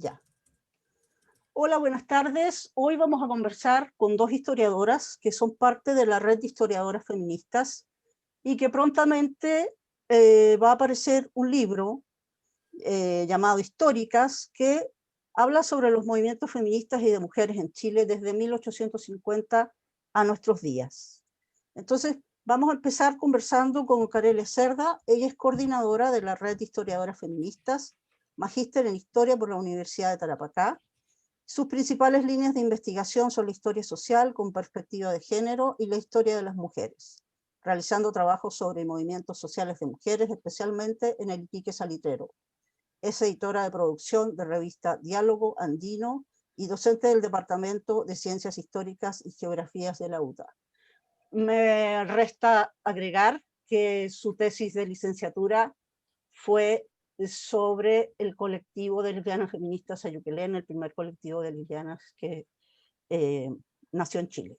Ya. Hola, buenas tardes. Hoy vamos a conversar con dos historiadoras que son parte de la red de historiadoras feministas y que prontamente va a aparecer un libro llamado Históricas, que habla sobre los movimientos feministas y de mujeres en Chile desde 1850 a nuestros días. Entonces, vamos a empezar conversando con Carelia Cerda. Ella es coordinadora de la red de historiadoras feministas, magíster en Historia por la Universidad de Tarapacá. Sus principales líneas de investigación son la historia social con perspectiva de género y la historia de las mujeres, realizando trabajos sobre movimientos sociales de mujeres, especialmente en el Iquique salitrero. Es editora de producción de revista Diálogo Andino y docente del Departamento de Ciencias Históricas y Geografías de la UDA. Me resta agregar que su tesis de licenciatura fue sobre el colectivo de lesbianas feministas Ayuquelén, el primer colectivo de lesbianas que nació en Chile.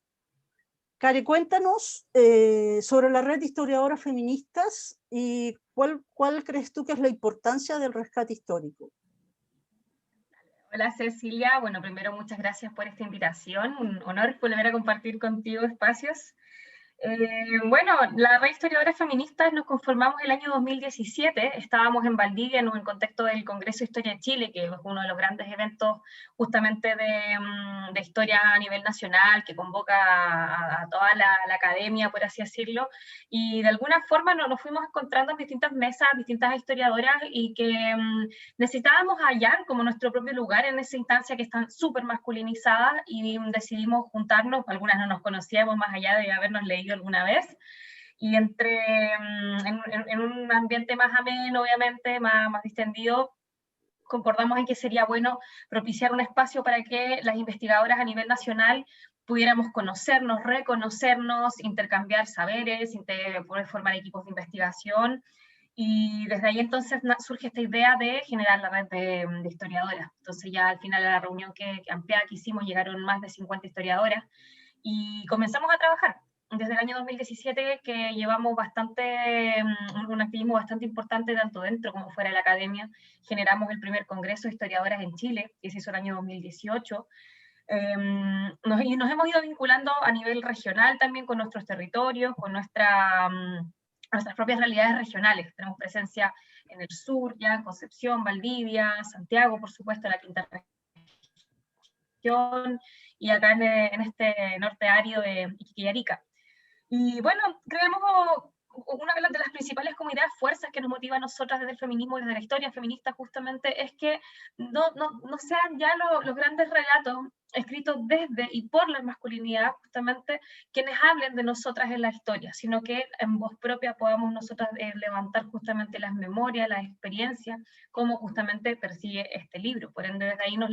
Cari, cuéntanos sobre la red de historiadoras feministas y cuál crees tú que es la importancia del rescate histórico. Hola Cecilia, bueno, primero muchas gracias por esta invitación, un honor volver a compartir contigo espacios. Bueno, la red Historiadoras Feministas nos conformamos el año 2017, estábamos en Valdivia en un contexto del Congreso Historia de Chile, que es uno de los grandes eventos justamente de historia a nivel nacional, que convoca a toda la academia, por así decirlo, y de alguna forma nos fuimos encontrando en distintas mesas, distintas historiadoras, y que necesitábamos hallar como nuestro propio lugar en esa instancia que están súper masculinizadas, y decidimos juntarnos, algunas no nos conocíamos más allá de habernos leído alguna vez, y en un ambiente más ameno, obviamente, más distendido, concordamos en que sería bueno propiciar un espacio para que las investigadoras a nivel nacional pudiéramos conocernos, reconocernos, intercambiar saberes, poder formar equipos de investigación, y desde ahí entonces surge esta idea de generar la red de historiadoras. Entonces ya al final de la reunión que ampliada que hicimos llegaron más de 50 historiadoras, y comenzamos a trabajar. Desde el año 2017 que llevamos un activismo bastante importante tanto dentro como fuera de la academia. Generamos el primer Congreso de Historiadoras en Chile, que se hizo el año 2018. Y nos hemos ido vinculando a nivel regional también con nuestros territorios, con nuestras propias realidades regionales. Tenemos presencia en el sur, ya en Concepción, Valdivia, Santiago, por supuesto, la quinta región, y acá en este norte árido de Iquique y Arica. Y bueno, creemos una de las principales comunidades, fuerzas que nos motiva a nosotras desde el feminismo y desde la historia feminista justamente, es que no sean ya los grandes relatos escritos desde y por la masculinidad justamente quienes hablen de nosotras en la historia, sino que en voz propia podamos nosotras levantar justamente las memorias, las experiencias, como justamente persigue este libro. Por ende, desde ahí nos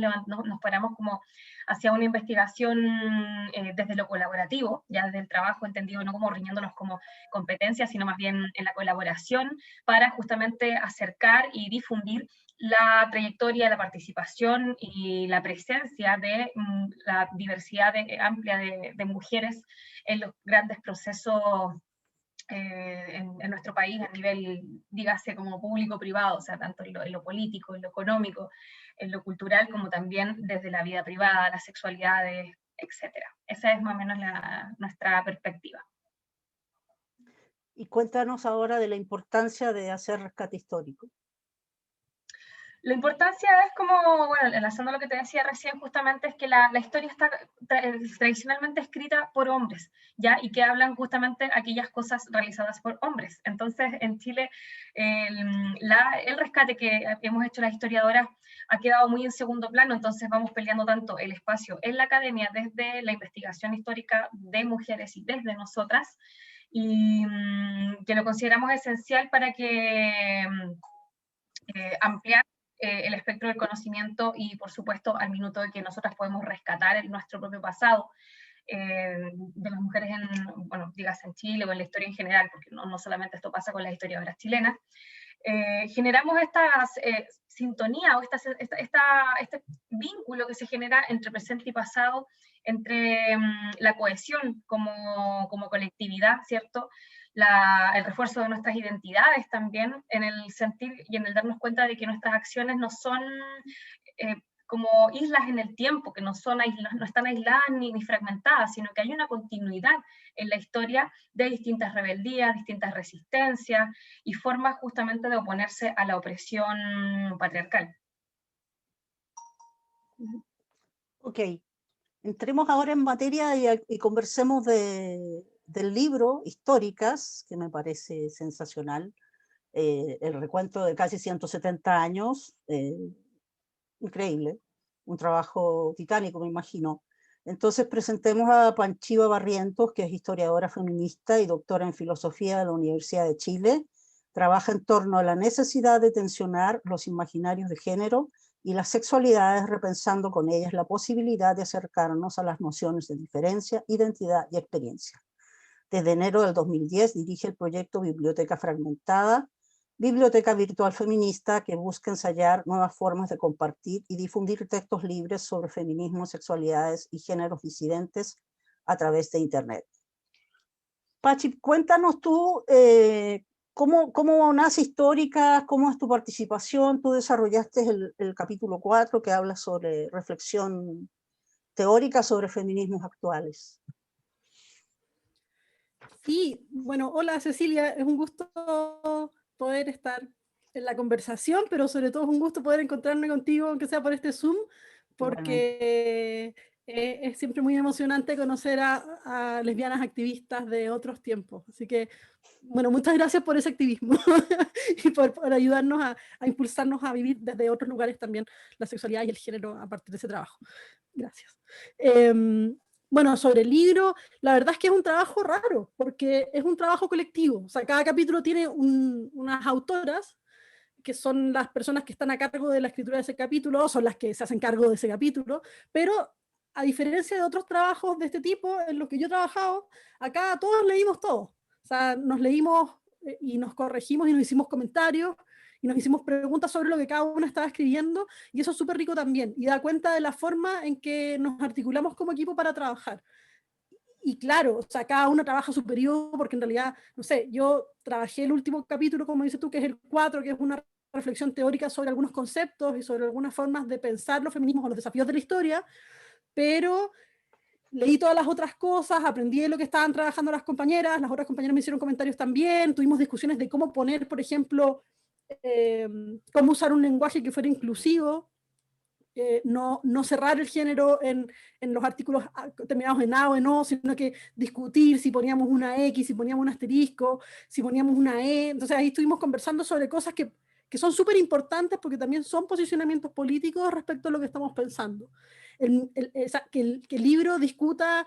paramos como hacia una investigación desde lo colaborativo, ya desde el trabajo entendido no como riñéndonos como competencias, sino más bien en la colaboración, para justamente acercar y difundir la trayectoria, la participación y la presencia de la diversidad amplia de mujeres en los grandes procesos en nuestro país a nivel, dígase, como público-privado, o sea, tanto en lo político, en lo económico, en lo cultural, como también desde la vida privada, las sexualidades, etc. Esa es más o menos nuestra perspectiva. Y cuéntanos ahora de la importancia de hacer rescate histórico. La importancia es como, bueno, enlazando lo que te decía recién, justamente es que la historia está tradicionalmente escrita por hombres, ¿ya? Y que hablan justamente aquellas cosas realizadas por hombres. Entonces, en Chile, el rescate que hemos hecho las historiadoras ha quedado muy en segundo plano, entonces vamos peleando tanto el espacio en la academia desde la investigación histórica de mujeres y desde nosotras, y que lo consideramos esencial para que ampliar el espectro del conocimiento y, por supuesto, al minuto de que nosotras podemos rescatar nuestro propio pasado de las mujeres bueno, digas en Chile o en la historia en general, porque no solamente esto pasa con las historiadoras chilenas. Generamos esta sintonía o este vínculo que se genera entre presente y pasado, entre la cohesión como colectividad, ¿cierto? El refuerzo de nuestras identidades también, en el sentir y en el darnos cuenta de que nuestras acciones no son como islas en el tiempo, que no están aisladas ni fragmentadas, sino que hay una continuidad en la historia de distintas rebeldías, distintas resistencias y formas justamente de oponerse a la opresión patriarcal. Ok, entremos ahora en materia y conversemos del libro Históricas, que me parece sensacional. El recuento de casi 170 años, increíble, un trabajo titánico, me imagino. Entonces presentemos a Panchiva Barrientos, que es historiadora feminista y doctora en filosofía de la Universidad de Chile. Trabaja en torno a la necesidad de tensionar los imaginarios de género y las sexualidades, repensando con ellas la posibilidad de acercarnos a las nociones de diferencia, identidad y experiencia. Desde enero del 2010 dirige el proyecto Biblioteca Fragmentada, biblioteca virtual feminista que busca ensayar nuevas formas de compartir y difundir textos libres sobre feminismo, sexualidades y géneros disidentes a través de Internet. Pachi, cuéntanos tú cómo nace Históricas, cómo es tu participación. Tú desarrollaste el capítulo 4 que habla sobre reflexión teórica sobre feminismos actuales. Sí, bueno, hola Cecilia, es un gusto poder estar en la conversación, pero sobre todo es un gusto poder encontrarme contigo, aunque sea por este Zoom, porque es siempre muy emocionante conocer a lesbianas activistas de otros tiempos. Así que, bueno, muchas gracias por ese activismo y por ayudarnos a impulsarnos a vivir desde otros lugares también la sexualidad y el género a partir de ese trabajo. Gracias. Bueno, sobre el libro, la verdad es que es un trabajo raro, porque es un trabajo colectivo. O sea, cada capítulo tiene unas autoras, que son las personas que están a cargo de la escritura de ese capítulo, son las que se hacen cargo de ese capítulo, pero a diferencia de otros trabajos de este tipo en los que yo he trabajado, acá todos leímos todo. O sea, nos leímos y nos corregimos y nos hicimos comentarios y nos hicimos preguntas sobre lo que cada uno estaba escribiendo, y eso es súper rico también, y da cuenta de la forma en que nos articulamos como equipo para trabajar. Y claro, o sea, cada uno trabaja su periodo, porque en realidad, no sé, yo trabajé el último capítulo, como dices tú, que es el 4, que es una reflexión teórica sobre algunos conceptos y sobre algunas formas de pensar los feminismos o los desafíos de la historia, pero leí todas las otras cosas, aprendí de lo que estaban trabajando las otras compañeras me hicieron comentarios también, tuvimos discusiones de cómo poner, por ejemplo, cómo usar un lenguaje que fuera inclusivo, no cerrar el género en los artículos terminados en A o en O, sino que discutir si poníamos una X, si poníamos un asterisco, si poníamos una E. Entonces ahí estuvimos conversando sobre cosas que son súper importantes porque también son posicionamientos políticos respecto a lo que estamos pensando. Que el libro discuta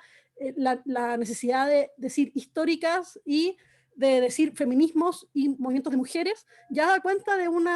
la necesidad de decir históricas y de decir feminismos y movimientos de mujeres, ya da cuenta de un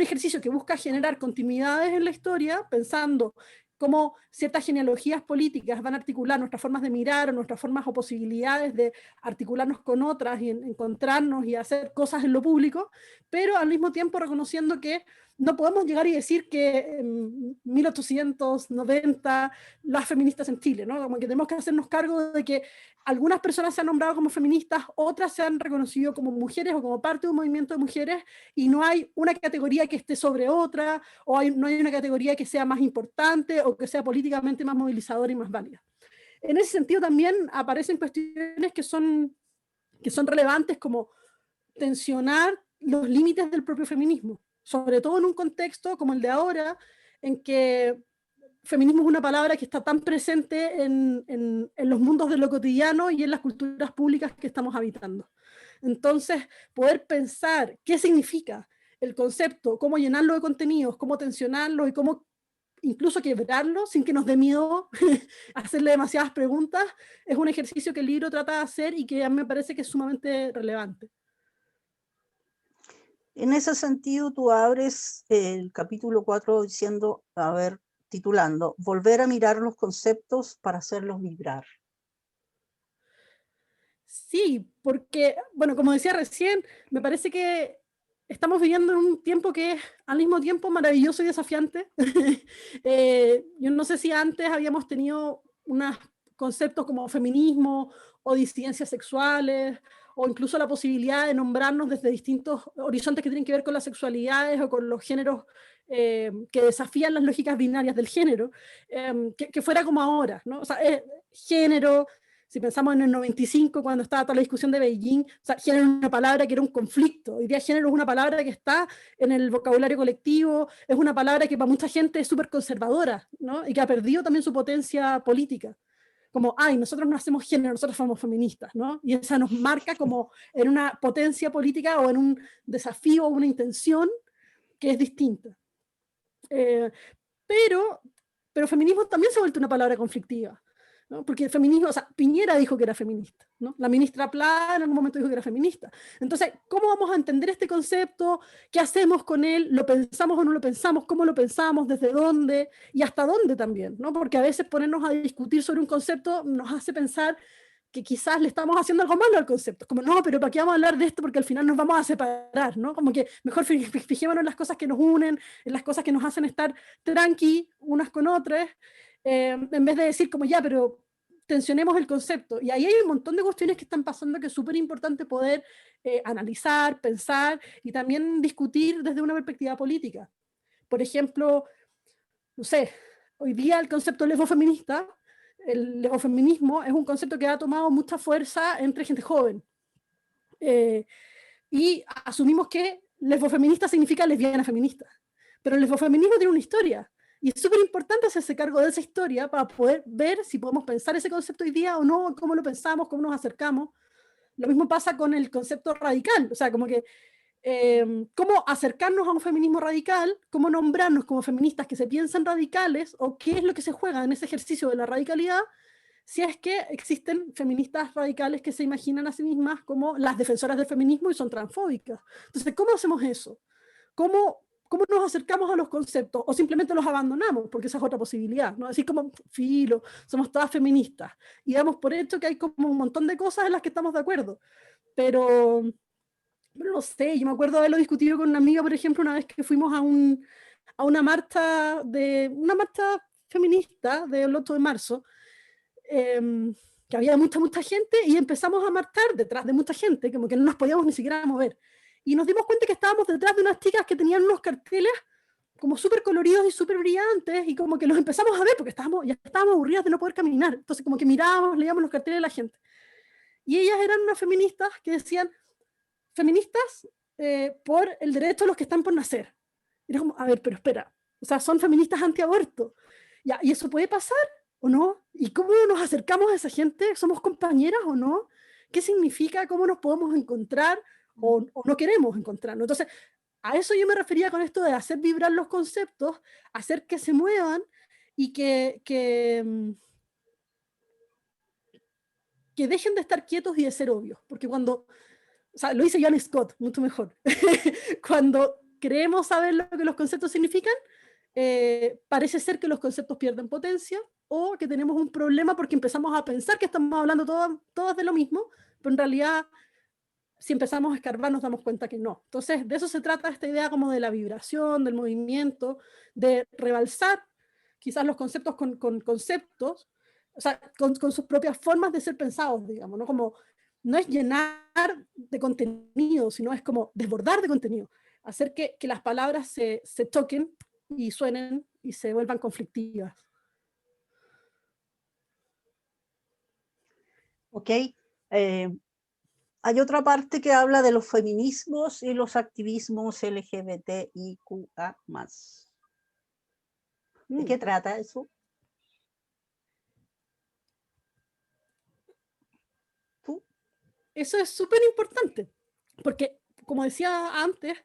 ejercicio que busca generar continuidades en la historia, pensando cómo ciertas genealogías políticas van a articular nuestras formas de mirar o nuestras formas o posibilidades de articularnos con otras y encontrarnos y hacer cosas en lo público, pero al mismo tiempo reconociendo que no podemos llegar y decir que en 1890 las feministas en Chile, ¿no? Como que tenemos que hacernos cargo de que algunas personas se han nombrado como feministas, otras se han reconocido como mujeres o como parte de un movimiento de mujeres, y no hay una categoría que esté sobre otra, o no hay una categoría que sea más importante o que sea políticamente más movilizadora y más válida. En ese sentido también aparecen cuestiones que son relevantes, como tensionar los límites del propio feminismo, sobre todo en un contexto como el de ahora, en que feminismo es una palabra que está tan presente en los mundos de lo cotidiano y en las culturas públicas que estamos habitando. Entonces, poder pensar qué significa el concepto, cómo llenarlo de contenidos, cómo tensionarlo y cómo incluso quebrarlo sin que nos dé miedo hacerle demasiadas preguntas, es un ejercicio que el libro trata de hacer y que a mí me parece que es sumamente relevante. En ese sentido, tú abres el capítulo 4 diciendo, titulando, volver a mirar los conceptos para hacerlos vibrar. Sí, porque, bueno, como decía recién, me parece que estamos viviendo en un tiempo que es al mismo tiempo maravilloso y desafiante. Yo no sé si antes habíamos tenido unos conceptos como feminismo o disidencias sexuales, o incluso la posibilidad de nombrarnos desde distintos horizontes que tienen que ver con las sexualidades o con los géneros que desafían las lógicas binarias del género, que fuera como ahora, ¿no? O sea, género, si pensamos en el 95, cuando estaba toda la discusión de Beijing, o sea, género es una palabra que era un conflicto. Hoy día género es una palabra que está en el vocabulario colectivo, es una palabra que para mucha gente es súper conservadora, ¿no? Y que ha perdido también su potencia política. Como, ay, nosotros no hacemos género, nosotros somos feministas, ¿no? Y esa nos marca como en una potencia política o en un desafío o una intención que es distinta. Pero feminismo también se ha vuelto una palabra conflictiva, ¿no? Porque el feminismo, o sea, Piñera dijo que era feminista, ¿no? La ministra Pla en algún momento dijo que era feminista. Entonces, ¿cómo vamos a entender este concepto? ¿Qué hacemos con él? ¿Lo pensamos o no lo pensamos? ¿Cómo lo pensamos? ¿Desde dónde? Y hasta dónde también, ¿no? Porque a veces ponernos a discutir sobre un concepto nos hace pensar que quizás le estamos haciendo algo malo al concepto. Como, no, pero ¿para qué vamos a hablar de esto? Porque al final nos vamos a separar, ¿no? Como que mejor fijémonos en las cosas que nos unen, en las cosas que nos hacen estar tranqui unas con otras, en vez de decir como, ya, pero tensionemos el concepto. Y ahí hay un montón de cuestiones que están pasando que es súper importante poder analizar, pensar y también discutir desde una perspectiva política. Por ejemplo, no sé, hoy día el concepto lesbofeminista, el lesbofeminismo es un concepto que ha tomado mucha fuerza entre gente joven. Y asumimos que lesbofeminista significa lesbiana feminista. Pero el lesbofeminismo tiene una historia. Y es súper importante hacerse cargo de esa historia para poder ver si podemos pensar ese concepto hoy día o no, cómo lo pensamos, cómo nos acercamos. Lo mismo pasa con el concepto radical. O sea, como que cómo acercarnos a un feminismo radical, cómo nombrarnos como feministas que se piensan radicales, o qué es lo que se juega en ese ejercicio de la radicalidad, si es que existen feministas radicales que se imaginan a sí mismas como las defensoras del feminismo y son transfóbicas. Entonces, ¿cómo hacemos eso? ¿Cómo nos acercamos a los conceptos? O simplemente los abandonamos, porque esa es otra posibilidad, ¿no? Así como, filo, somos todas feministas, y damos por hecho que hay como un montón de cosas en las que estamos de acuerdo, pero no sé, yo me acuerdo haberlo discutido con una amiga, por ejemplo, una vez que fuimos a una marcha feminista del 8 de marzo, que había mucha gente, y empezamos a marchar detrás de mucha gente, como que no nos podíamos ni siquiera mover. Y nos dimos cuenta que estábamos detrás de unas chicas que tenían unos carteles como súper coloridos y súper brillantes, y como que los empezamos a ver porque ya estábamos aburridas de no poder caminar. Entonces como que mirábamos, leíamos los carteles de la gente. Y ellas eran unas feministas que decían, feministas por el derecho de los que están por nacer. Y era como, a ver, pero espera, o sea, son feministas antiaborto. Ya, ¿y eso puede pasar o no? ¿Y cómo nos acercamos a esa gente? ¿Somos compañeras o no? ¿Qué significa? ¿Cómo nos podemos encontrar o no queremos encontrarnos? Entonces, a eso yo me refería con esto de hacer vibrar los conceptos, hacer que se muevan y que dejen de estar quietos y de ser obvios. Porque cuando, o sea, lo dice John Scott, mucho mejor, cuando creemos saber lo que los conceptos significan, parece ser que los conceptos pierden potencia o que tenemos un problema porque empezamos a pensar que estamos hablando todas de lo mismo, pero en realidad si empezamos a escarbar nos damos cuenta que no. Entonces, de eso se trata esta idea como de la vibración, del movimiento, de rebalsar quizás los conceptos con conceptos, o sea, con sus propias formas de ser pensados, digamos, ¿no? Como, no es llenar de contenido, sino es como desbordar de contenido, hacer que las palabras se toquen y suenen y se vuelvan conflictivas. Ok. Hay otra parte que habla de los feminismos y los activismos LGBTIQA+. ¿De qué trata eso? ¿Tú? Eso es súper importante, porque, como decía antes,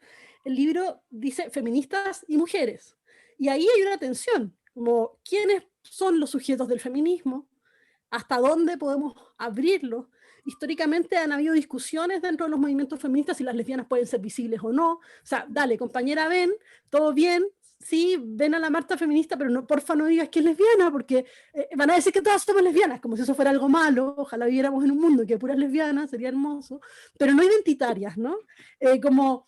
el libro dice feministas y mujeres, y ahí hay una tensión, como quiénes son los sujetos del feminismo, hasta dónde podemos abrirlo. Históricamente han habido discusiones dentro de los movimientos feministas si las lesbianas pueden ser visibles o no. O sea, dale, compañera, ven, todo bien, sí, ven a la marcha feminista, pero no, porfa no digas que es lesbiana, porque van a decir que todas somos lesbianas, como si eso fuera algo malo. Ojalá viviéramos en un mundo que puras lesbianas, sería hermoso, pero no identitarias, ¿no? Como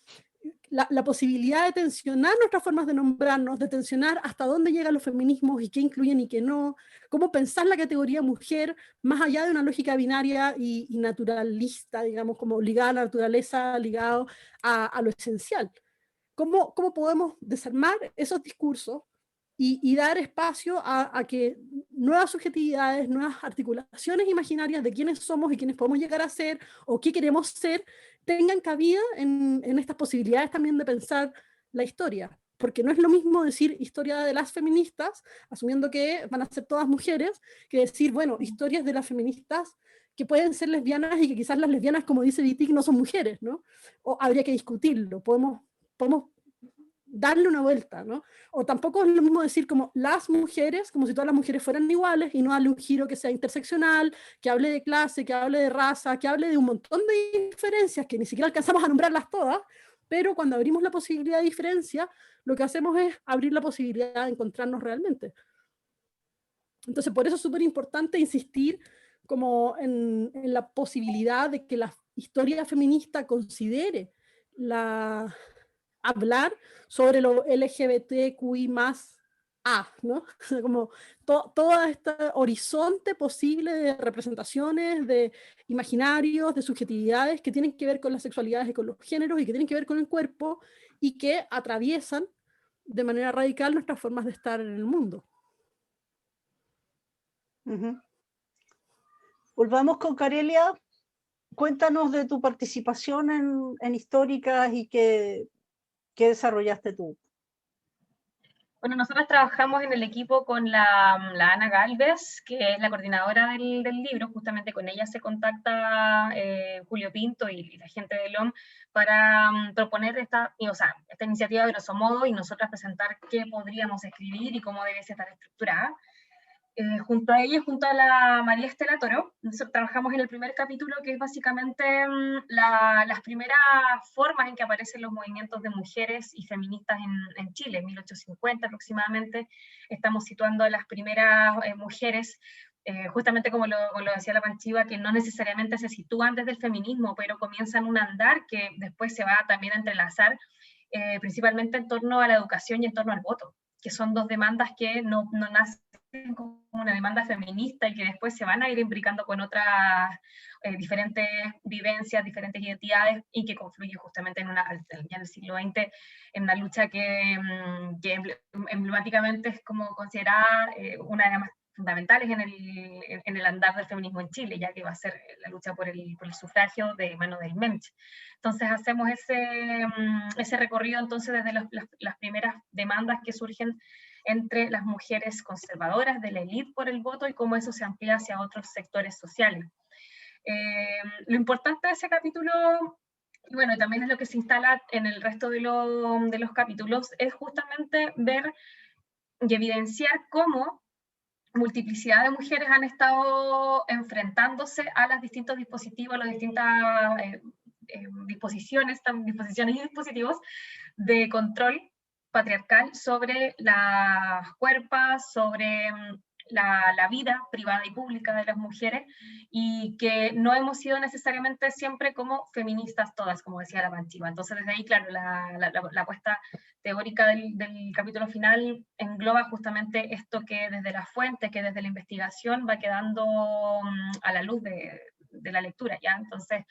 la posibilidad de tensionar nuestras formas de nombrarnos, de tensionar hasta dónde llegan los feminismos y qué incluyen y qué no, cómo pensar la categoría mujer más allá de una lógica binaria y naturalista, digamos, como ligada a la naturaleza, ligado a lo esencial. ¿Cómo podemos desarmar esos discursos y dar espacio a que nuevas subjetividades, nuevas articulaciones imaginarias de quiénes somos y quiénes podemos llegar a ser o qué queremos ser, tengan cabida en estas posibilidades también de pensar la historia? Porque no es lo mismo decir historia de las feministas, asumiendo que van a ser todas mujeres, que decir, bueno, historias de las feministas que pueden ser lesbianas y que quizás las lesbianas, como dice Wittig, no son mujeres, ¿no? O habría que discutirlo, podemos darle una vuelta, ¿no? O tampoco es lo mismo decir como las mujeres, como si todas las mujeres fueran iguales, y no darle un giro que sea interseccional, que hable de clase, que hable de raza, que hable de un montón de diferencias que ni siquiera alcanzamos a nombrarlas todas, pero cuando abrimos la posibilidad de diferencia, lo que hacemos es abrir la posibilidad de encontrarnos realmente. Entonces, por eso es súper importante insistir como en la posibilidad de que la historia feminista considere hablar sobre lo LGBTQI más A, ¿no? Como todo este horizonte posible de representaciones, de imaginarios, de subjetividades que tienen que ver con las sexualidades y con los géneros y que tienen que ver con el cuerpo y que atraviesan de manera radical nuestras formas de estar en el mundo. Volvamos con Carelia. Cuéntanos de tu participación en Históricas y qué desarrollaste tú. Bueno, nosotros trabajamos en el equipo con la Ana Galvez, que es la coordinadora del libro. Justamente con ella se contacta Julio Pinto y la gente de LOM para proponer esta iniciativa de grosso modo y nosotras presentar qué podríamos escribir y cómo debe estar estructurada. Junto a ella, junto a la María Estela Toro, nosotros trabajamos en el primer capítulo, que es básicamente las primeras formas en que aparecen los movimientos de mujeres y feministas en Chile, en 1850 aproximadamente. Estamos situando a las primeras mujeres, justamente como lo decía la Panchiva, que no necesariamente se sitúan desde el feminismo, pero comienzan un andar que después se va también a entrelazar, principalmente en torno a la educación y en torno al voto, que son dos demandas que no nacen como una demanda feminista y que después se van a ir imbricando con otras diferentes vivencias, diferentes identidades y que confluyen justamente ya en el siglo XX en una lucha que emblemáticamente es como considerada una de las más fundamentales en el andar del feminismo en Chile, ya que va a ser la lucha por el sufragio de mano del Mensch. Entonces hacemos ese recorrido entonces desde las primeras demandas que surgen entre las mujeres conservadoras de la élite por el voto y cómo eso se amplía hacia otros sectores sociales. Lo importante de ese capítulo, y bueno, también es lo que se instala en el resto de los capítulos, es justamente ver y evidenciar cómo multiplicidad de mujeres han estado enfrentándose a los distintos dispositivos, a las distintas disposiciones y dispositivos de control patriarcal sobre las cuerpos, sobre la vida privada y pública de las mujeres, y que no hemos sido necesariamente siempre como feministas todas, como decía la Panchiva. Entonces desde ahí, claro, la apuesta teórica del capítulo final engloba justamente esto que desde la fuente, que desde la investigación va quedando a la luz de la lectura, ¿ya? Entonces,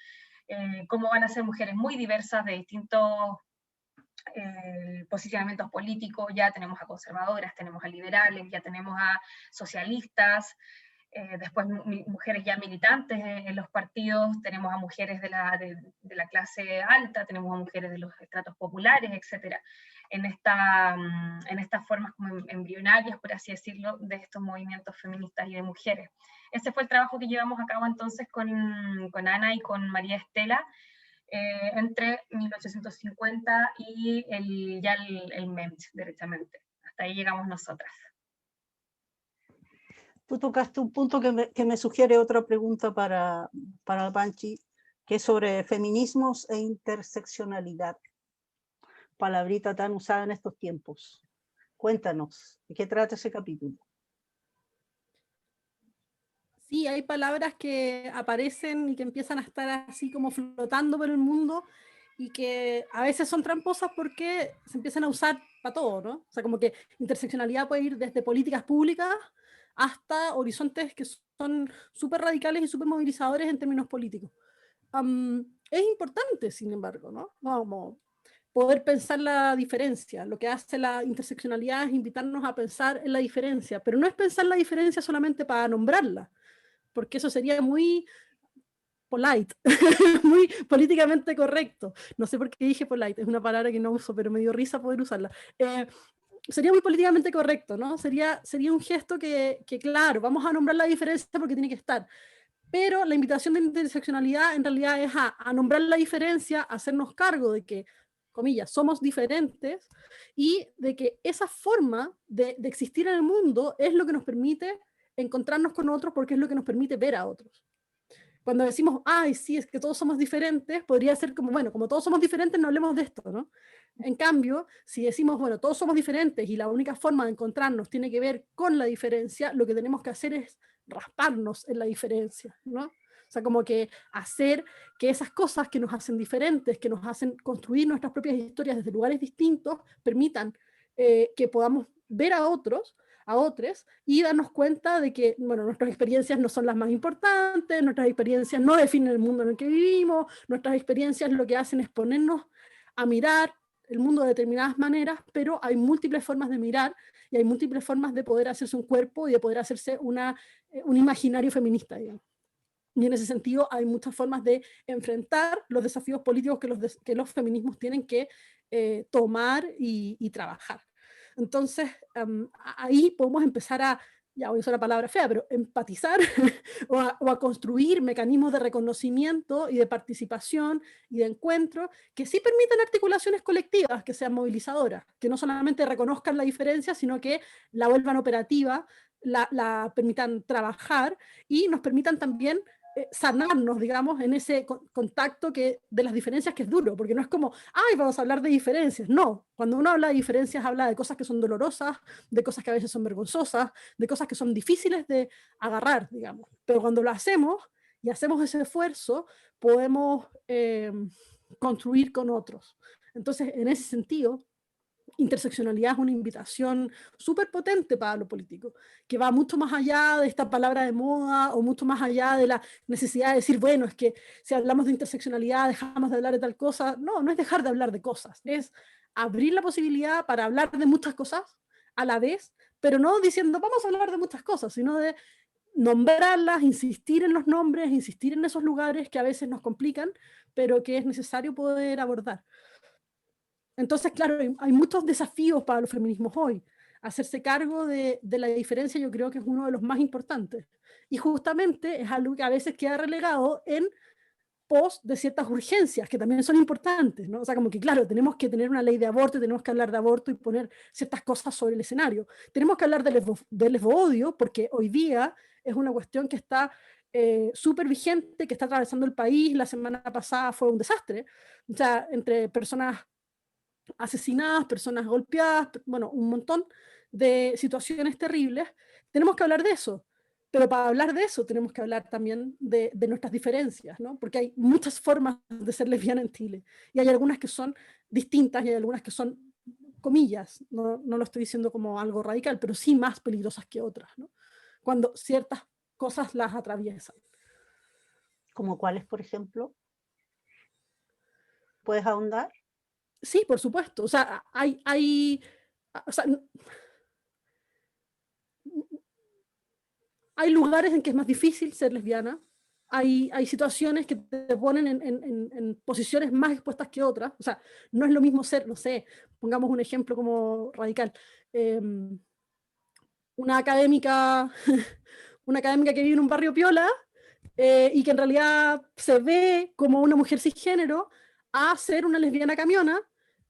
cómo van a ser mujeres muy diversas de distintos posicionamientos políticos. Ya tenemos a conservadoras, tenemos a liberales, ya tenemos a socialistas, después mujeres ya militantes en los partidos, tenemos a mujeres de la clase alta, tenemos a mujeres de los estratos populares, etc. En estas formas como embrionarias, por así decirlo, de estos movimientos feministas y de mujeres. Ese fue el trabajo que llevamos a cabo entonces con Ana y con María Estela, entre 1850 y el Mensch, directamente. Hasta ahí llegamos nosotras. Tú tocaste un punto que me sugiere otra pregunta para Panchi, que es sobre feminismos e interseccionalidad, palabrita tan usada en estos tiempos. Cuéntanos, ¿de qué trata ese capítulo? Sí, hay palabras que aparecen y que empiezan a estar así como flotando por el mundo y que a veces son tramposas porque se empiezan a usar para todo, ¿no? O sea, como que interseccionalidad puede ir desde políticas públicas hasta horizontes que son súper radicales y súper movilizadores en términos políticos. Es importante, sin embargo, ¿no? Vamos, poder pensar la diferencia. Lo que hace la interseccionalidad es invitarnos a pensar en la diferencia, pero no es pensar la diferencia solamente para nombrarla, porque eso sería muy polite, muy políticamente correcto. No sé por qué dije polite, es una palabra que no uso, pero me dio risa poder usarla. Sería muy políticamente correcto, ¿no? Sería un gesto que, claro, vamos a nombrar la diferencia porque tiene que estar. Pero la invitación de interseccionalidad en realidad es a nombrar la diferencia, a hacernos cargo de que, comillas, somos diferentes y de que esa forma de existir en el mundo es lo que nos permite encontrarnos con otros porque es lo que nos permite ver a otros. Cuando decimos, ay, sí, es que todos somos diferentes, podría ser como, bueno, como todos somos diferentes, no hablemos de esto, ¿no? En cambio, si decimos, bueno, todos somos diferentes y la única forma de encontrarnos tiene que ver con la diferencia, lo que tenemos que hacer es rasparnos en la diferencia, ¿no? O sea, como que hacer que esas cosas que nos hacen diferentes, que nos hacen construir nuestras propias historias desde lugares distintos, permitan que podamos ver a otros y darnos cuenta de que, bueno, nuestras experiencias no son las más importantes, nuestras experiencias no definen el mundo en el que vivimos, nuestras experiencias lo que hacen es ponernos a mirar el mundo de determinadas maneras, pero hay múltiples formas de mirar y hay múltiples formas de poder hacerse un cuerpo y de poder hacerse un imaginario feminista, digamos. Y en ese sentido hay muchas formas de enfrentar los desafíos políticos que los feminismos tienen que tomar y trabajar. Entonces, ahí podemos empezar a, ya voy a usar la palabra fea, pero empatizar o a construir mecanismos de reconocimiento y de participación y de encuentro que sí permitan articulaciones colectivas que sean movilizadoras, que no solamente reconozcan la diferencia, sino que la vuelvan operativa, la permitan trabajar y nos permitan también sanarnos, digamos, en ese contacto de las diferencias que es duro, porque no es como, ay, vamos a hablar de diferencias, no, cuando uno habla de diferencias habla de cosas que son dolorosas, de cosas que a veces son vergonzosas, de cosas que son difíciles de agarrar, digamos, pero cuando lo hacemos y hacemos ese esfuerzo, podemos construir con otros. Entonces, en ese sentido, interseccionalidad es una invitación súper potente para lo político, que va mucho más allá de esta palabra de moda o mucho más allá de la necesidad de decir, bueno, es que si hablamos de interseccionalidad dejamos de hablar de tal cosa. No, no es dejar de hablar de cosas, es abrir la posibilidad para hablar de muchas cosas a la vez, pero no diciendo vamos a hablar de muchas cosas, sino de nombrarlas, insistir en los nombres, insistir en esos lugares que a veces nos complican, pero que es necesario poder abordar. Entonces, claro, hay muchos desafíos para los feminismos hoy. Hacerse cargo de la diferencia yo creo que es uno de los más importantes. Y justamente es algo que a veces queda relegado en pos de ciertas urgencias, que también son importantes, ¿no? O sea, como que, claro, tenemos que tener una ley de aborto, tenemos que hablar de aborto y poner ciertas cosas sobre el escenario. Tenemos que hablar de lesbo-odio, porque hoy día es una cuestión que está súper vigente, que está atravesando el país. La semana pasada fue un desastre. O sea, entre personas asesinadas, personas golpeadas, bueno, un montón de situaciones terribles. Tenemos que hablar de eso, pero para hablar de eso tenemos que hablar también de nuestras diferencias, ¿no? Porque hay muchas formas de ser lesbiana en Chile, y hay algunas que son distintas y hay algunas que son, comillas, no lo estoy diciendo como algo radical, pero sí más peligrosas que otras, ¿no? Cuando ciertas cosas las atraviesan. ¿Como cuáles, por ejemplo? ¿Puedes ahondar? Sí, por supuesto. O sea, hay lugares en que es más difícil ser lesbiana, hay situaciones que te ponen en posiciones más expuestas que otras. O sea, no es lo mismo ser, no sé, pongamos un ejemplo como radical, una académica una académica que vive en un barrio piola y que en realidad se ve como una mujer cisgénero, a ser una lesbiana camiona,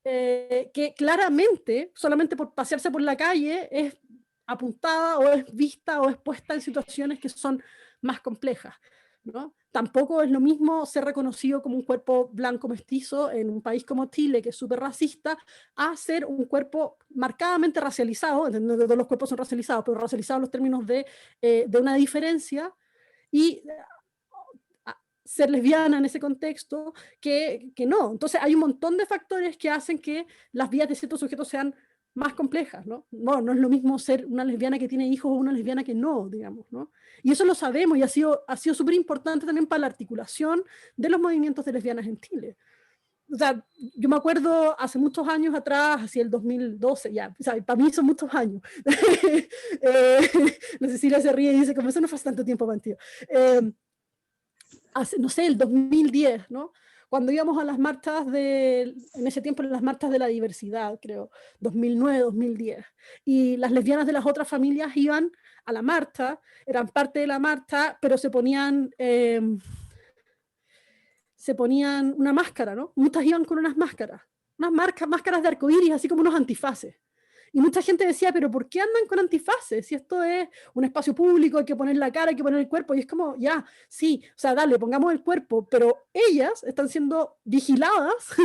que claramente, solamente por pasearse por la calle, es apuntada o es vista o es puesta en situaciones que son más complejas, ¿no? Tampoco es lo mismo ser reconocido como un cuerpo blanco mestizo en un país como Chile, que es súper racista, a ser un cuerpo marcadamente racializado, entendiendo que todos los cuerpos son racializados, pero racializados en los términos de una diferencia, y ser lesbiana en ese contexto, que no. Entonces hay un montón de factores que hacen que las vidas de ciertos sujetos sean más complejas, ¿no? No es lo mismo ser una lesbiana que tiene hijos o una lesbiana que no, digamos, ¿no? Y eso lo sabemos y ha sido súper importante también para la articulación de los movimientos de lesbianas en Chile. o sea, yo me acuerdo hace muchos años atrás, hacia el 2012, ya, o sea, para mí son muchos años. La Cecilia se ríe y dice, como eso no fue hace tanto tiempo, Mantío. Hace, no sé, el 2010, ¿no? Cuando íbamos a las marchas en ese tiempo, en las marchas de la diversidad, creo, 2009, 2010, y las lesbianas de las otras familias iban a la marcha, eran parte de la marcha, pero se ponían una máscara, ¿no? Muchas iban con unas máscaras máscaras de arcoíris, así como unos antifaces. Y mucha gente decía, pero ¿por qué andan con antifaces? Si esto es un espacio público, hay que poner la cara, hay que poner el cuerpo. Y es como, ya, sí, o sea, dale, pongamos el cuerpo, pero ellas están siendo vigiladas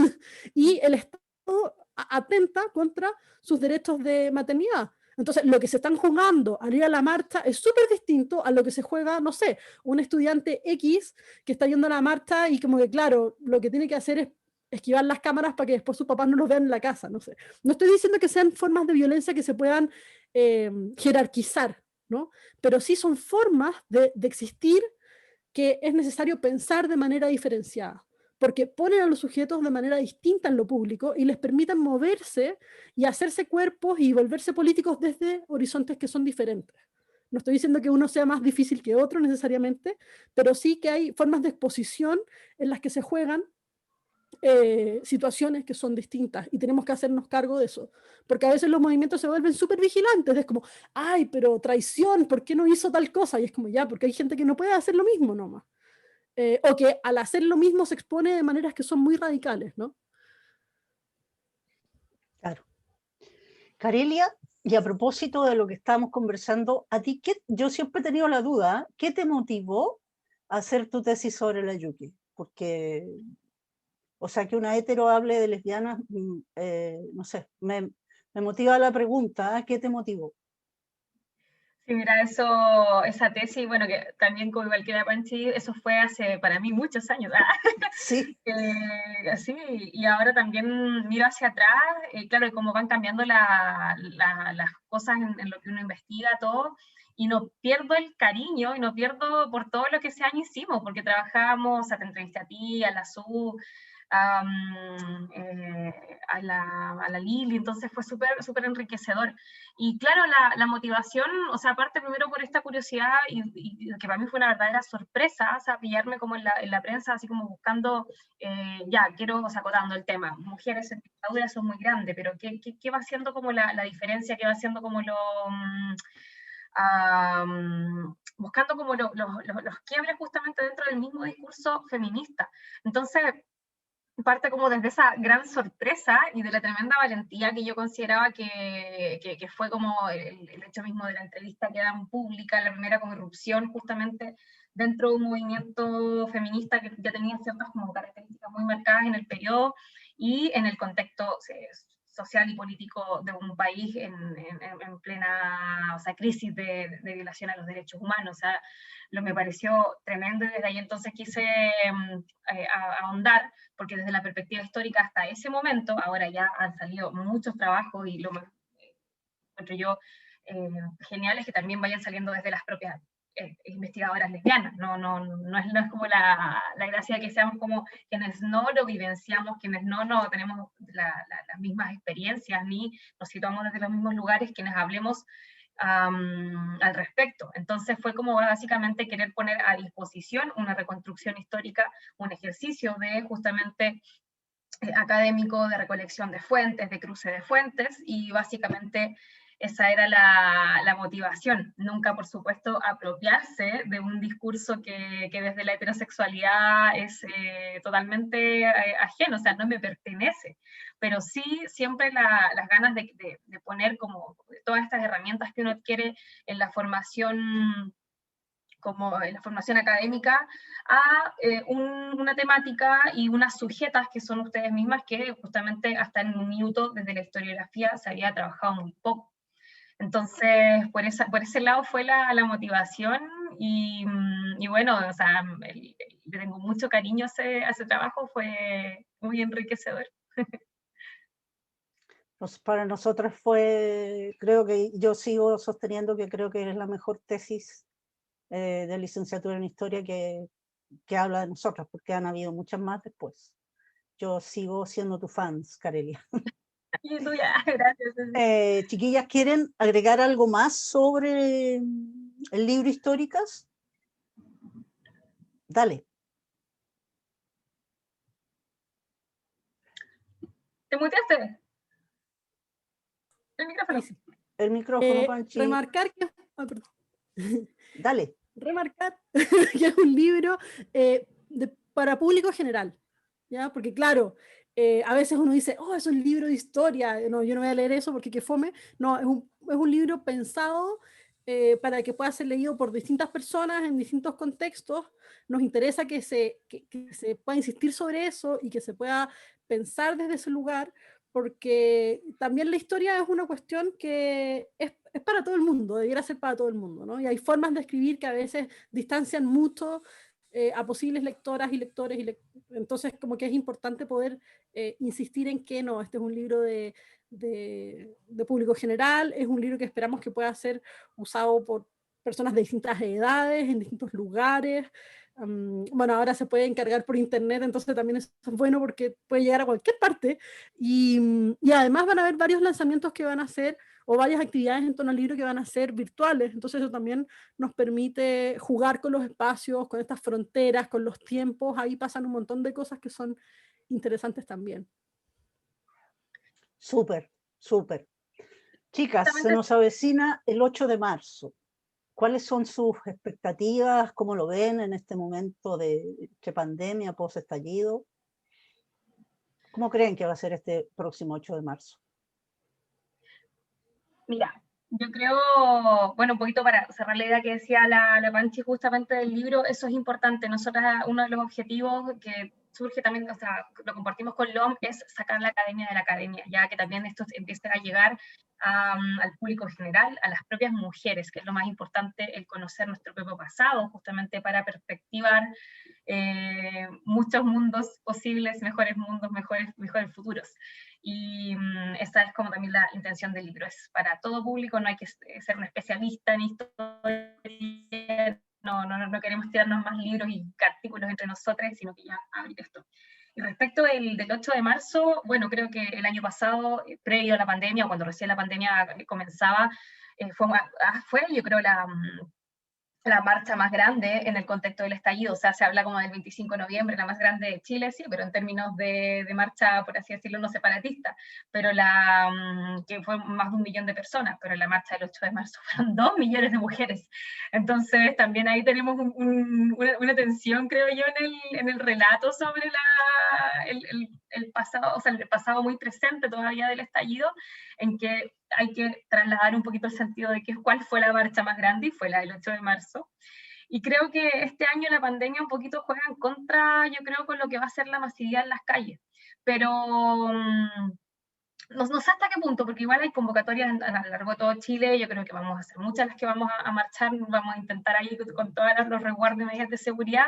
y el Estado atenta contra sus derechos de maternidad. Entonces, lo que se están jugando al ir a la marcha es súper distinto a lo que se juega, no sé, un estudiante X que está yendo a la marcha y como que, claro, lo que tiene que hacer es esquivar las cámaras para que después sus papás no los vean en la casa, no sé. No estoy diciendo que sean formas de violencia que se puedan jerarquizar, ¿no? Pero sí son formas de existir que es necesario pensar de manera diferenciada, porque ponen a los sujetos de manera distinta en lo público y les permiten moverse y hacerse cuerpos y volverse políticos desde horizontes que son diferentes. No estoy diciendo que uno sea más difícil que otro necesariamente, pero sí que hay formas de exposición en las que se juegan situaciones que son distintas y tenemos que hacernos cargo de eso, porque a veces los movimientos se vuelven súper vigilantes, es como, ay, pero traición, ¿por qué no hizo tal cosa? Y es como, ya, porque hay gente que no puede hacer lo mismo nomás, o que al hacer lo mismo se expone de maneras que son muy radicales, ¿no? Claro. Carelia, y a propósito de lo que estábamos conversando, a ti, yo siempre he tenido la duda, ¿qué te motivó a hacer tu tesis sobre la Yuki? Porque, o sea, que una hetero hable de lesbianas, no sé, me motiva la pregunta, ¿qué te motivó? Sí, mira, esa tesis, bueno, que también como igual que la Panchi, eso fue hace para mí muchos años. Sí. Sí, y ahora también miro hacia atrás, claro, y cómo van cambiando las cosas en lo que uno investiga, todo, y no pierdo el cariño y no pierdo por todo lo que ese año hicimos, porque trabajábamos, o sea, te entrevisté a ti, a la Su, a la Lili, entonces fue súper enriquecedor. Y claro, la motivación, o sea, aparte primero por esta curiosidad y que para mí fue una verdadera sorpresa, o sea, pillarme como en la prensa, así como buscando, ya, quiero, o sea, acotando el tema, mujeres en dictadura son muy grandes, pero ¿qué va haciendo como la diferencia, qué va haciendo como buscando como los quiebres justamente dentro del mismo discurso feminista? Entonces, parte como desde esa gran sorpresa y de la tremenda valentía que yo consideraba que fue como el hecho mismo de la entrevista que dan pública, la primera como irrupción justamente dentro de un movimiento feminista que ya tenía ciertas como características muy marcadas en el periodo y en el contexto social y político de un país en plena, o sea, crisis de violación a los derechos humanos. O sea, me pareció tremendo y desde ahí entonces quise ahondar, porque desde la perspectiva histórica hasta ese momento, ahora ya han salido muchos trabajos y lo más encuentro yo genial es que también vayan saliendo desde las propias investigadoras lesbianas, no es como la gracia de que seamos como quienes no lo vivenciamos, quienes no tenemos las mismas experiencias, ni nos situamos desde los mismos lugares, quienes hablemos al respecto. Entonces fue como básicamente querer poner a disposición una reconstrucción histórica, un ejercicio de justamente académico, de recolección de fuentes, de cruce de fuentes, y básicamente esa era la motivación. Nunca, por supuesto, apropiarse de un discurso que desde la heterosexualidad es totalmente ajeno, o sea, no me pertenece, pero sí siempre las ganas de poner como todas estas herramientas que uno adquiere en la formación como en la formación académica, a una temática y unas sujetas que son ustedes mismas que justamente hasta en un minuto desde la historiografía se había trabajado muy poco. Entonces, por ese lado fue la motivación y bueno, o sea, le tengo mucho cariño a ese trabajo, fue muy enriquecedor. Para nosotras fue, creo que yo sigo sosteniendo que creo que es la mejor tesis de licenciatura en historia que habla de nosotras, porque han habido muchas más después. Yo sigo siendo tu fan, Carelia. Y tú ya, gracias. Chiquillas, ¿quieren agregar algo más sobre el libro Históricas? Dale. ¿Te muteaste? El micrófono. Sí. El micrófono, Panchi. Remarcar que... Dale. Remarcar que es un libro para público general, ¿ya? Porque claro, a veces uno dice, oh, es un libro de historia, no, yo no voy a leer eso porque qué fome. No, es un libro pensado para que pueda ser leído por distintas personas en distintos contextos. Nos interesa que se pueda insistir sobre eso y que se pueda pensar desde ese lugar, porque también la historia es una cuestión que es para todo el mundo, debiera ser para todo el mundo, ¿no? Y hay formas de escribir que a veces distancian mucho a posibles lectoras y lectores, entonces como que es importante poder insistir en que no, este es un libro de público general, es un libro que esperamos que pueda ser usado por personas de distintas edades, en distintos lugares. Bueno, ahora se puede encargar por internet, entonces también es bueno porque puede llegar a cualquier parte, y además van a haber varios lanzamientos que van a hacer, o varias actividades en torno al libro que van a ser virtuales, entonces eso también nos permite jugar con los espacios, con estas fronteras, con los tiempos, ahí pasan un montón de cosas que son interesantes también. Súper, súper. Chicas, se nos avecina el 8 de marzo. ¿Cuáles son sus expectativas? ¿Cómo lo ven en este momento de pandemia, post-estallido? ¿Cómo creen que va a ser este próximo 8 de marzo? Mira, yo creo, bueno, un poquito para cerrar la idea que decía la Panchi justamente del libro, eso es importante. Nosotras, uno de los objetivos que surge también, o sea, lo compartimos con LOM, es sacar la academia de la academia, ya que también esto empiece a llegar al público general, a las propias mujeres, que es lo más importante, el conocer nuestro propio pasado, justamente para perspectivar muchos mundos posibles, mejores mundos, mejores futuros. Y esa es como también la intención del libro, es para todo público, no hay que ser un especialista en historia, no queremos tirarnos más libros y artículos entre nosotros, sino que ya abrir esto. Y respecto del 8 de marzo, bueno, creo que el año pasado, previo a la pandemia, o cuando recién la pandemia comenzaba, fue yo creo la marcha más grande en el contexto del estallido, o sea, se habla como del 25 de noviembre, la más grande de Chile, sí, pero en términos de marcha, por así decirlo, no separatista, pero que fue más de 1 millón de personas, pero la marcha del 8 de marzo fueron 2 millones de mujeres. Entonces, también ahí tenemos una tensión, creo yo, en el relato sobre el pasado, o sea, el pasado muy presente todavía del estallido, en que hay que trasladar un poquito el sentido de cuál fue la marcha más grande, y fue la del 8 de marzo. Y creo que este año la pandemia un poquito juega en contra, yo creo, con lo que va a ser la masividad en las calles. Pero no sé hasta qué punto, porque igual hay convocatorias a lo largo de todo Chile, yo creo que vamos a hacer muchas las que vamos a marchar, vamos a intentar ahí con todos los resguardos y medidas de seguridad,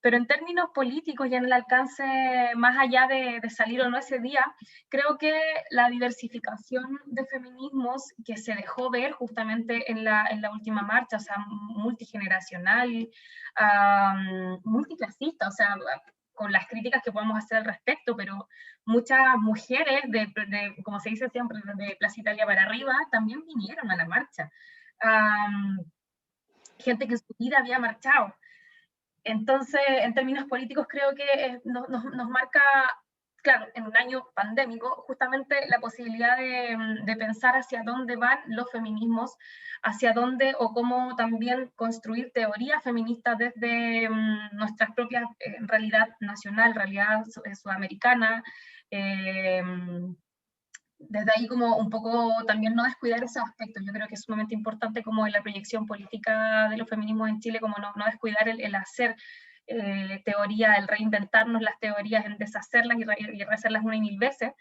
pero en términos políticos y en el alcance más allá de salir o no ese día, creo que la diversificación de feminismos que se dejó ver justamente en la última marcha, o sea, multigeneracional, multiclasista, o sea, con las críticas que podemos hacer al respecto, pero muchas mujeres, como se dice siempre, de Plaza Italia para arriba, también vinieron a la marcha. Gente que en su vida había marchado. Entonces, en términos políticos, creo que nos marca, claro, en un año pandémico, justamente la posibilidad de pensar hacia dónde van los feminismos, hacia dónde o cómo también construir teorías feministas desde nuestra propia realidad nacional, realidad sudamericana, desde ahí como un poco también no descuidar esos aspectos. Yo creo que es sumamente importante como en la proyección política de los feminismos en Chile, como no descuidar el hacer teoría, el reinventarnos las teorías, el deshacerlas y rehacerlas una y mil veces.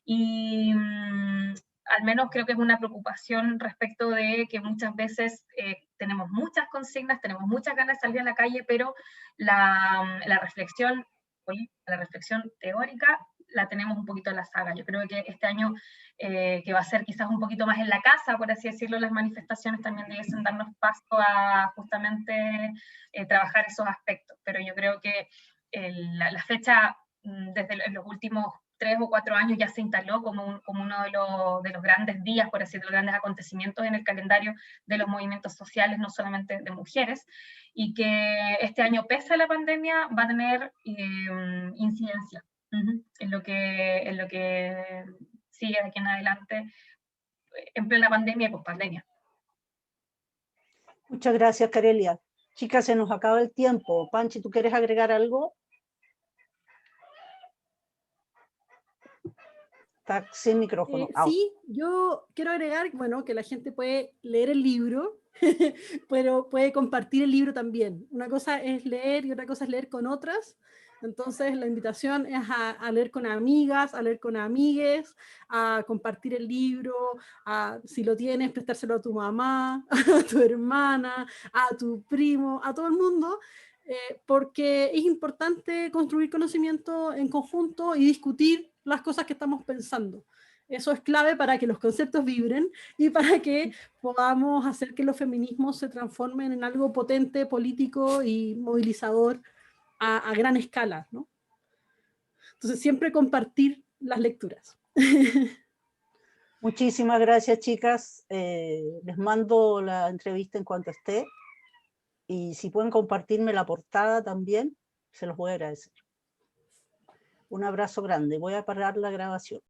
Y al menos creo que es una preocupación respecto de que muchas veces tenemos muchas consignas, tenemos muchas ganas de salir a la calle, pero la reflexión teórica la tenemos un poquito en la saga. Yo creo que este año, que va a ser quizás un poquito más en la casa, por así decirlo, las manifestaciones también debiesen darnos paso a justamente trabajar esos aspectos. Pero yo creo que la fecha desde los últimos 3 o 4 años ya se instaló como uno de los grandes días, por así decirlo, grandes acontecimientos en el calendario de los movimientos sociales, no solamente de mujeres, y que este año, pese a la pandemia, va a tener incidencia en lo que sigue de aquí en adelante, en plena pandemia y pospandemia. Muchas gracias, Carelia. Chicas, se nos acaba el tiempo. Panchi, ¿tú quieres agregar algo? Está sin micrófono. Sí, yo quiero agregar, bueno, que la gente puede leer el libro, pero puede compartir el libro también. Una cosa es leer y otra cosa es leer con otras. Entonces, la invitación es a leer con amigas, a leer con amigues, a compartir el libro, si lo tienes, prestárselo a tu mamá, a tu hermana, a tu primo, a todo el mundo, porque es importante construir conocimiento en conjunto y discutir las cosas que estamos pensando. Eso es clave para que los conceptos vibren y para que podamos hacer que los feminismos se transformen en algo potente, político y movilizador a gran escala, ¿no? Entonces, siempre compartir las lecturas. Muchísimas gracias, chicas. Les mando la entrevista en cuanto esté. Y si pueden compartirme la portada también, se los voy a agradecer. Un abrazo grande. Voy a parar la grabación.